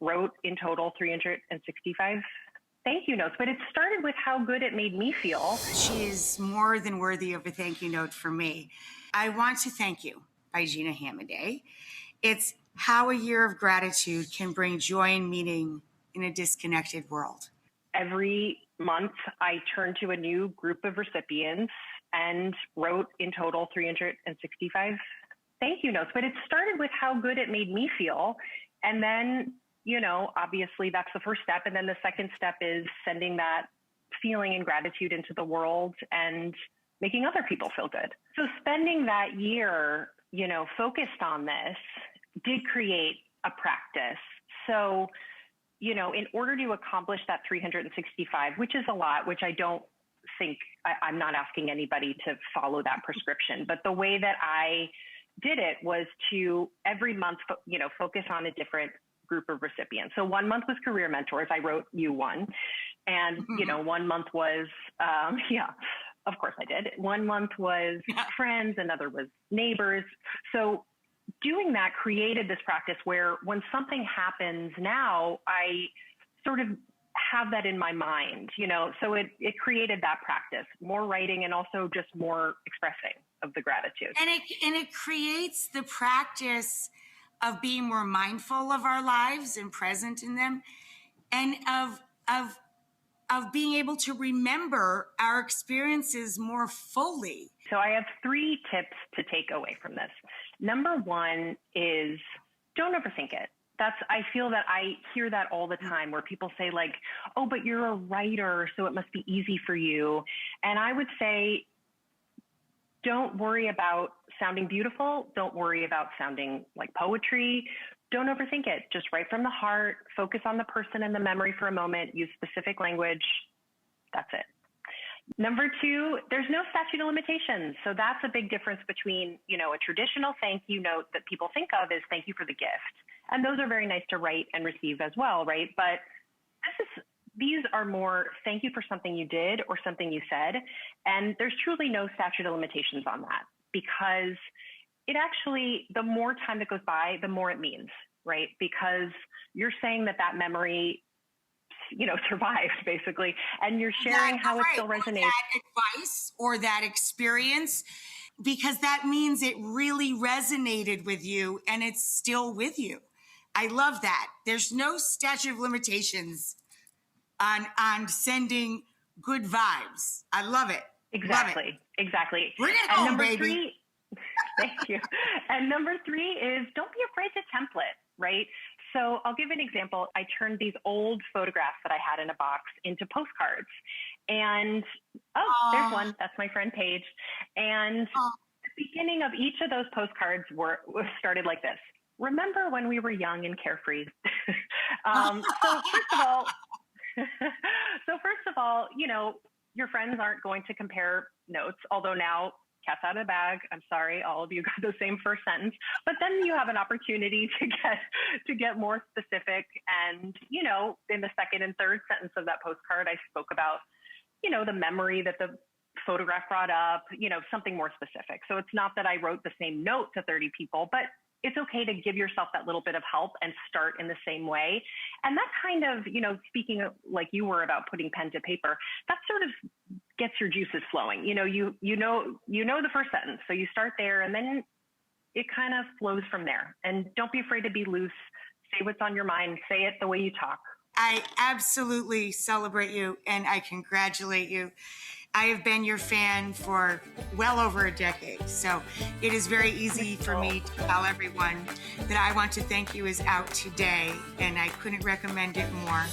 wrote in total 365 thank you notes, but it started with how good it made me feel. She's more than worthy of a thank you note from me. I Want to Thank You by Gina Hamadey. It's how a year of gratitude can bring joy and meaning in a disconnected world. Every month, I turned to a new group of recipients and wrote in total 365 thank you notes, but it started with how good it made me feel. And then, obviously that's the first step. And then the second step is sending that feeling and gratitude into the world and making other people feel good. So spending that year, focused on this did create a practice. So, in order to accomplish that 365, which is a lot, which I don't think, I'm not asking anybody to follow that prescription, but the way that I did it was to every month, focus on a different group of recipients. So 1 month was career mentors. I wrote you one. And, 1 month was, of course I did. 1 month was friends, another was neighbors. So doing that created this practice where when something happens now, I sort of have that in my mind, so it created that practice, more writing and also just more expressing of the gratitude. And it creates the practice of being more mindful of our lives and present in them, and of being able to remember our experiences more fully. So I have 3 tips to take away from this. Number 1 is don't overthink it. I feel that I hear that all the time where people say like, oh, but you're a writer, so it must be easy for you. And I would say, don't worry about sounding beautiful. Don't worry about sounding like poetry. Don't overthink it. Just write from the heart, focus on the person and the memory for a moment, use specific language. That's it. Number 2, there's no statute of limitations. So that's a big difference between, a traditional thank you note that people think of is thank you for the gift. And those are very nice to write and receive as well, right? But these are more thank you for something you did or something you said. And there's truly no statute of limitations on that, because it actually, the more time that goes by, the more it means, right? Because you're saying that memory survived basically, and you're sharing how it still resonates. That advice or that experience, because that means it really resonated with you and it's still with you. I love that. There's no statute of limitations on sending good vibes. I love it. Exactly. Love it. Exactly. Bring it home, baby. Thank you. And number 3 is don't be afraid to template, right? So I'll give an example. I turned these old photographs that I had in a box into postcards. And, there's one. That's my friend Paige. And the beginning of each of those postcards started like this. Remember when we were young and carefree? So first of all, your friends aren't going to compare notes, although now cat's out of the bag. I'm sorry, all of you got the same first sentence, but then you have an opportunity to get more specific. And, in the second and third sentence of that postcard, I spoke about, the memory that the photograph brought up, something more specific. So it's not that I wrote the same note to 30 people, but it's okay to give yourself that little bit of help and start in the same way. And that kind of, speaking of, like you were about putting pen to paper, that sort of gets your juices flowing. You know the first sentence. So you start there and then it kind of flows from there. And don't be afraid to be loose. Say what's on your mind. Say it the way you talk. I absolutely celebrate you and I congratulate you. I have been your fan for well over a decade, so it is very easy for me to tell everyone that I Want to Thank You is out today, and I couldn't recommend it more.